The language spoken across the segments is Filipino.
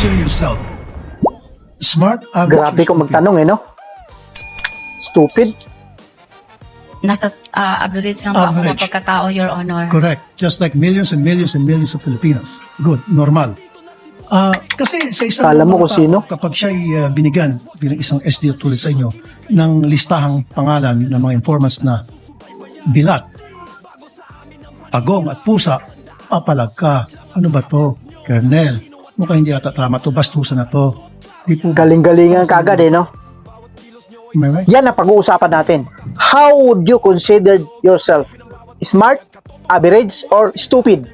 consider yourself smart, average, Grabe kung stupid? magtanong no? Stupid? Nasa average lang po ako Average. sa pagkatao, Your Honor. Correct. Just like millions and millions and millions of Filipinos. Good. Normal. Kasi sa isang Kala mo normal kung sino? kapag siya'y binigyan bilang isang SDO tulad sa inyo ng listahang pangalan ng mga informants na bilat, agong at pusa, papalag ka. Ano ba to? Colonel, mukhang hindi ata tama to. Bastusan na to. Di po. Galing-galingan kagad no? Am I right? Yan ang pag-uusapan natin. How would you consider yourself? Smart, average, or stupid?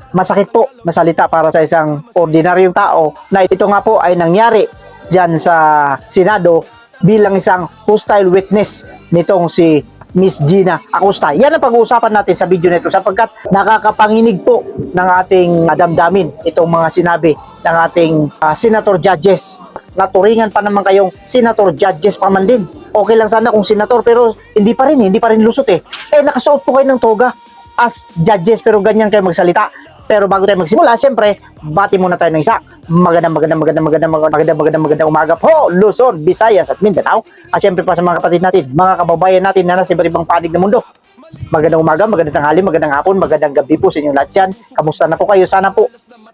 Masakit po masalita para sa isang ordinaryong tao na ito nga po ay nangyari dyan sa Senado bilang isang hostile witness nitong si Miss Gina Acosta. Yan ang pag-uusapan natin sa video nito sapagkat nakakapanginig po ng ating damdamin itong mga sinabi ng ating senator judges. Naturingan pa naman kayong senator judges pa man din. Okay lang sana kung senator pero hindi pa rin lusot eh. Nakasuot po kayo ng toga as judges pero ganyan kayo magsalita. Pero bago tayo magsimula, syempre, bati muna tayo ng isa. Magandang umaga po, Luzon, Visayas at Mindanao. At syempre pa sa mga kapatid natin, mga kababayan natin na nasa iba't ibang panig ng mundo. Magandang umaga, magandang tanghali, magandang hapon, magandang gabi po sa inyong lahat dyan. Kamusta na po kayo? Sana po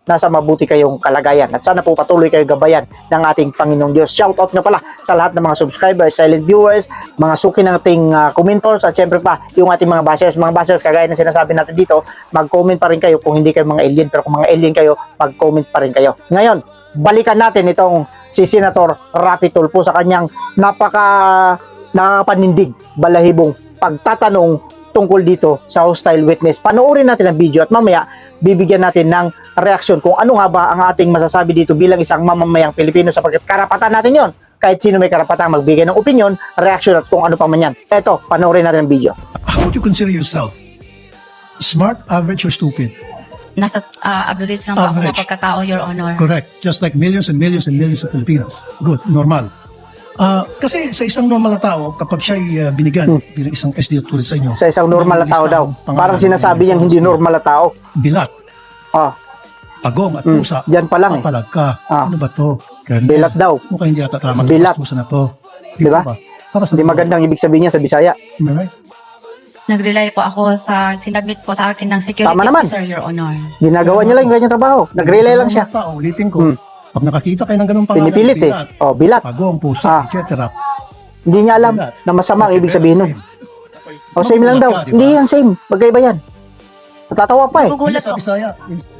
nasa mabuti kayong kalagayan at sana po patuloy kayong gabayan ng ating Panginoong Diyos. Shoutout nga pala sa lahat ng mga subscribers, silent viewers, mga suki ng ating commentors at syempre pa yung ating mga bashers. Mga bashers, kagaya ng sinasabi natin dito, mag-comment pa rin kayo kung hindi kayo mga alien, pero kung mga alien kayo, mag-comment pa rin kayo. Ngayon, balikan natin itong si Senator Raffy Tulfo sa kanyang nakakapanindig, balahibong pagtatanong tungkol dito sa hostile witness. Panoorin natin ang video at mamaya bibigyan natin ng reaksyon kung ano nga ba ang ating masasabi dito bilang isang mamamayang Pilipino sapagkat karapatan natin yon. Kahit sino may karapatang magbigay ng opinion, reaksyon at kung ano pa man yan. Eto, panoorin natin ang video. How would you consider yourself? Smart, average, or stupid? Nasa average lang po ako sa Average. pagkatao, Your Honor. Correct. Just like millions and millions and millions of Filipinos. Good. Normal. Kasi sa isang normal na tao, kapag siya'y binigyan bilang isang SDO tulad sa inyo, Sa isang normal na tao daw. Parang sinasabi niyang hindi normal na tao. bilat, Ah, agong at pusa, dyan pa lang eh. papalag ka. Ah. Ano ba to? Colonel, Bilat daw. mukhang hindi ata tama. Bilat. Bastusan na to. Diba? Para sa Hindi magandang ibig sabihin niya sa Bisaya. Am I right? Nag-rely po ako sa sinabit po sa akin ng security Tama naman. officer, Your Honor. Ginagawa niya lang yung kanyang trabaho. Nag-relay lang Sa siya. normal Tao, ulitin ko. Pag nakakita kayo ng ganung pangalan, Pinipilit eh. bilat, Oh, bilat. agong, pusa, Ah. etc. Hindi niya alam na masama ang ibig sabihin nun. O same lang daw. Hindi yan same. Magkaiba yan. Natatawa pa eh. Gugulat Sa po. Bisaya,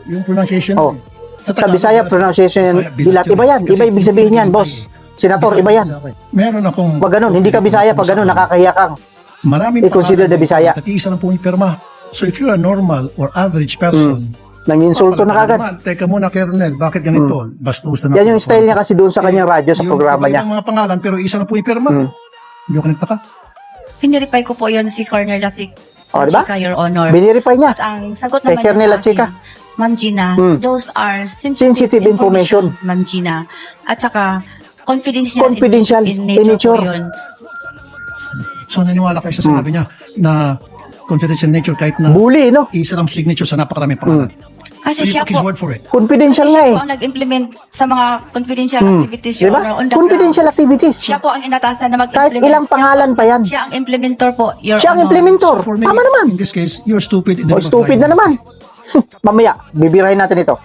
yung pronunciation. Oh. Sa Sa Bisaya, pronunciation yan, bilat. Iba yan. Iba ibig sabihin yan, boss. Senator, iba yan. Meron akong... Pag ganun, hindi ka Bisaya. Pag ganun, nakakahiya kang. Maraming I-consider the Bisaya. Tatiisa lang po yung pirma. So if you're a normal or average person, Nanginsulto na kagad. naman, teka muna, Colonel, bakit ganito? Bastusan na. Yan yung style niya kasi doon sa kanyang radyo sa programa niya. Yung mga pangalan, pero isa na po yung pirma. Hindi ko nagtaka. Piniripay ko po yun si Colonel Lasik. O, diba? Your Honor. Binirify niya. At ang sagot Kay naman Colonel niya sa Lachica. akin, Ma'am Gina, those are Sensitive information. Ma'am Gina. At saka, confidential, Confidential in in nature. po yun. So naniwala kayo sa sinabi niya na confidential nature kahit na Bully, no? isa lang signature sa napakaraming pangalan. Kasi So you siya took his po, word for it. Confidential nga siya eh. po ang nag-implement sa mga confidential activities, Your Diba? Honor, on the Confidential ground. activities. Siya po ang inatasan na Kahit mag-implement. ilang pangalan pa yan. Siya ang implementor po, Your Siya ang Honor. implementor. For me, Tama naman. in this case, you're stupid. O, stupid na naman. Mamaya, bibirahin natin ito.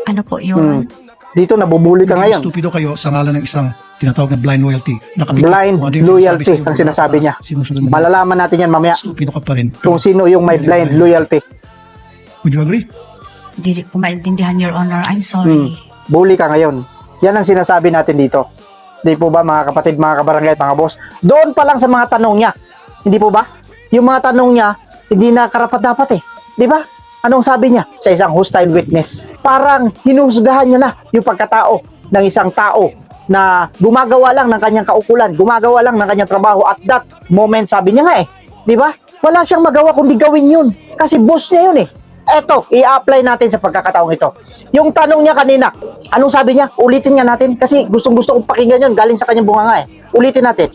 Ano po yun? Dito, nabubuli ka ngayon. Stupido kayo sa ngalan ng isang tinatawag na blind loyalty. Nakapikit Blind kung ano yung loyalty sinasabi ang sa'yo. sinasabi niya. Sinusunod mo. Malalaman natin yan mamaya Stupido ka pa rin. kung sino yung may blind loyalty. Would you agree? Hindi ko maintindihan, Your Honor. I'm sorry. Bully ka ngayon. Yan ang sinasabi natin dito. Hindi po ba mga kapatid, mga kabarangay at mga boss? Doon pa lang sa mga tanong niya. Hindi po ba? Yung mga tanong niya, hindi na karapat-dapat eh. Di ba? Anong sabi niya sa isang hostile witness? Parang hinusgahan niya na yung pagkatao ng isang tao na gumagawa lang ng kanyang kaukulan, gumagawa lang ng kanyang trabaho at that moment, sabi niya nga eh. Di ba? Wala siyang magawa kundi gawin yun. Kasi boss niya yun eh. Eto, i-apply natin sa pagkakataong ito. Yung tanong niya kanina, anong sabi niya? Ulitin nga natin kasi gustong-gusto kong pakinggan yun. Galing sa kanyang bunganga eh. Ulitin natin.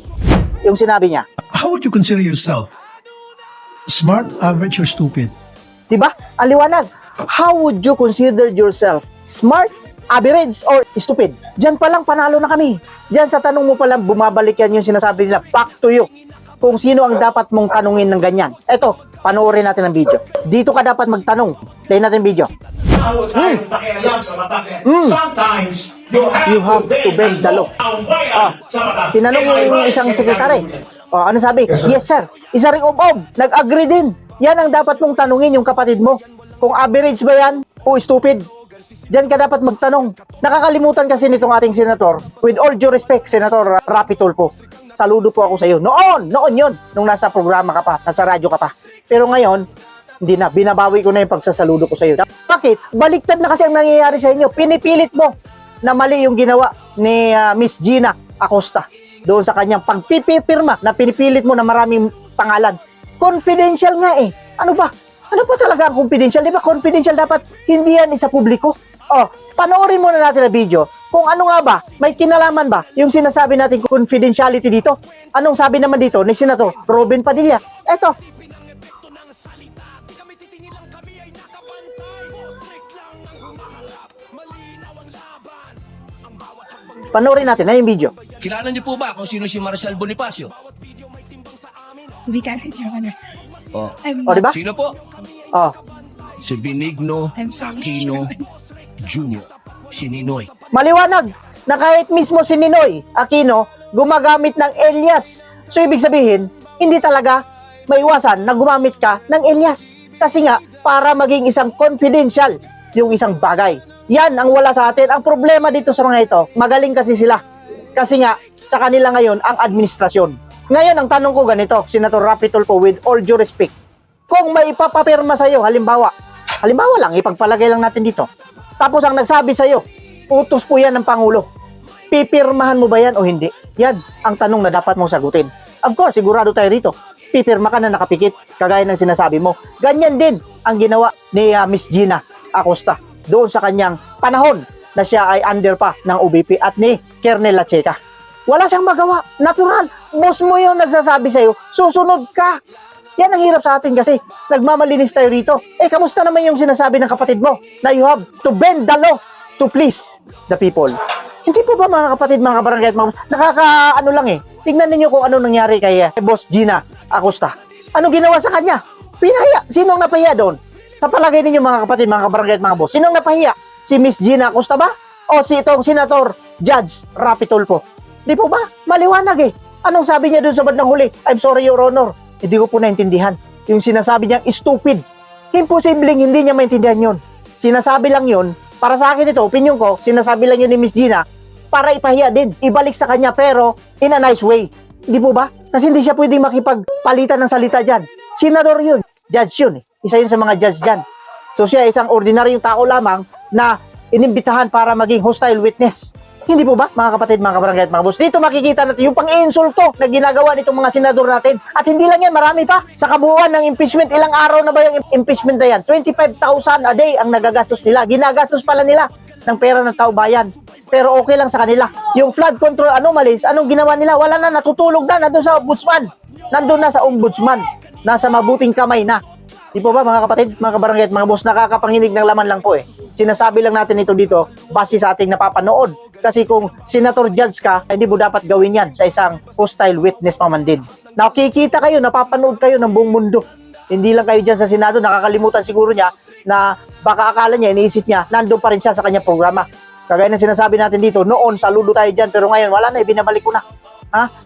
Yung sinabi niya. How would you consider yourself? Smart, average, or stupid? Diba? Ang liwanag. how would you consider yourself? Smart, average, or stupid? Diyan pa lang panalo na kami. Diyan sa tanong mo pa lang bumabalik yan yung sinasabi nila, back to you. Kung sino ang dapat mong tanungin ng ganyan. Eto, panoorin natin ang video. Dito ka dapat magtanong. Play natin ang video. Tao tayong pakialam sa batas. Sometimes, You have to bend the law. Ang bayan sa batas. Tinanong yung isang sekretary. Ano sabi? Yes, sir. Isa ring ob-ob. Nag-agree din. Yan ang dapat mong tanungin yung kapatid mo. Kung average ba yan o stupid. Diyan ka dapat magtanong. Nakakalimutan kasi nitong ating senator. With all due respect, Senator Rapi Tulfo. Saludo po ako sa iyo. Noon yun. Nung nasa programa ka pa, nasa radyo ka pa. Pero ngayon, hindi na. Binabawi ko na yung pagsasaludo ko sa iyo. Bakit? Baliktad na kasi ang nangyayari sa inyo. Pinipilit mo na mali yung ginawa ni Miss Gina Acosta doon sa kanyang pagpipirma na pinipilit mo na maraming pangalan. Confidential nga eh. Ano ba? Ano pa talaga ang confidential? Di ba confidential dapat hindi yan isa publiko? Panoorin muna natin ang video kung ano nga ba, may kinalaman ba yung sinasabi natin confidentiality dito? Anong sabi naman dito ni Senator Robin Padilla? Eto. Panoorin natin na yung video. Kilala niyo po ba kung sino si Marcel Bonifacio? We can't, Your Honor. Oh. I'm O, di ba? Sino po? Oh. Si Benigno I'm sorry, Aquino Your Honor. Jr. Si Ninoy. Maliwanag na kahit mismo si Ninoy Aquino gumagamit ng alias. So, ibig sabihin, hindi talaga maiwasan na gumamit ka ng alias. Kasi nga, para maging isang confidential yung isang bagay. Yan ang wala sa atin. Ang problema dito sa mga ito, magaling kasi sila. Kasi nga, sa kanila ngayon, ang administrasyon. Ngayon, ang tanong ko ganito, Senator Rapi Tulfo, with all due respect, kung may ipapapirma sa'yo, halimbawa lang, ipagpalagay lang natin dito. Tapos ang nagsabi sa'yo, utos po yan ng Pangulo. Pipirmahan mo ba yan o hindi? Yan ang tanong na dapat mong sagutin. Of course, sigurado tayo rito. Pipirma ka na nakapikit, kagaya ng sinasabi mo. Ganyan din ang ginawa ni Miss Gina Acosta doon sa kanyang panahon na siya ay under pa ng OBP at ni Kernel Lacheca. Wala siyang magawa. Natural. Boss mo yung nagsasabi sa'yo, susunod ka. Yan ang hirap sa atin kasi nagmamalinis tayo rito. Kamusta naman yung sinasabi ng kapatid mo na you have to bend the law to please the people? Hindi po ba mga kapatid, mga kabarangay at mga nakakaano lang Tingnan ninyo kung ano nangyari kay Boss Gina Acosta. Ano ginawa sa kanya? Pinahiya. Sinong napahiya doon? Sa palagay ninyo mga kapatid, mga kabarangay at mga boss, sinong napahiya? Si Miss Gina Acosta ba? O si itong Senator Judge Rapi Tulfo? Di po ba? Maliwanag Anong sabi niya doon sa bandang huli? I'm sorry, Your Honor. Hindi ko po naintindihan. Yung sinasabi niyang stupid. Imposibleng hindi niya maintindihan yun. Sinasabi lang yun, para sa akin ito, opinion ko, sinasabi lang yun ni Miss Gina, para ipahiya din, ibalik sa kanya, pero in a nice way. Di po ba? Kasi hindi siya pwedeng makipagpalitan ng salita dyan. Senador yun. Judge yun Isa yun sa mga judge dyan. So siya isang ordinaryong tao lamang na inimbitahan para maging hostile witness. Hindi po ba, mga kapatid, mga kabarangay at mga boss? Dito makikita natin yung pang-insulto na ginagawa nitong mga senador natin. At hindi lang yan, marami pa. Sa kabuuan ng impeachment, ilang araw na ba yung impeachment na yan? 25,000 a day ang nagagastos nila. Ginagastos pala nila ng pera ng tao bayan. Pero okay lang sa kanila. Yung flood control anomalies, anong ginawa nila? Wala na, natutulog na, nandun sa ombudsman. Nandun na sa ombudsman. Nasa mabuting kamay na. Di po ba mga kapatid, mga kabarangay at mga boss, nakakapanginig ng laman lang po Sinasabi lang natin ito dito base sa ating napapanood. Kasi kung senator judge ka, hindi mo dapat gawin yan sa isang hostile witness pa man din. Nakikita kayo, napapanood kayo ng buong mundo. Hindi lang kayo dyan sa Senado, nakakalimutan siguro niya na baka akala niya, iniisip niya, nandun pa rin siya sa kanyang programa. Kagaya ng sinasabi natin dito, noon saludo tayo dyan, pero ngayon wala na, binabalik ko na.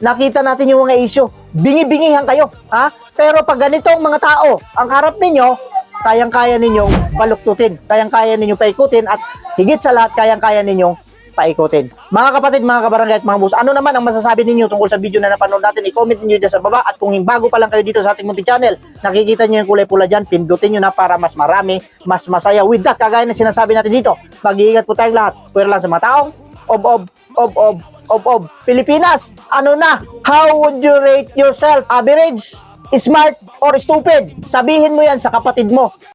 Nakita natin yung mga issue. Bingi-bingihan kayo. Pero pag ganitong mga tao, ang harap ninyo, kayang-kaya ninyong baluktutin. Kayang-kaya ninyong paikutin at higit sa lahat, kayang-kaya ninyong paikutin. Mga kapatid, mga kabarangay at mga boss, ano naman ang masasabi ninyo tungkol sa video na napanood natin? I-comment niyo dyan sa baba. At kung bago pa lang kayo dito sa ating munting channel, nakikita niyo yung kulay pula dyan, pindutin nyo na para mas marami, mas masaya. With that, kagaya na sinasabi natin dito, mag-iingat po tayong lahat. Pwera lang sa mga taong, of Pilipinas. Ano na? How would you rate yourself? Average, smart, or stupid? Sabihin mo yan sa kapatid mo.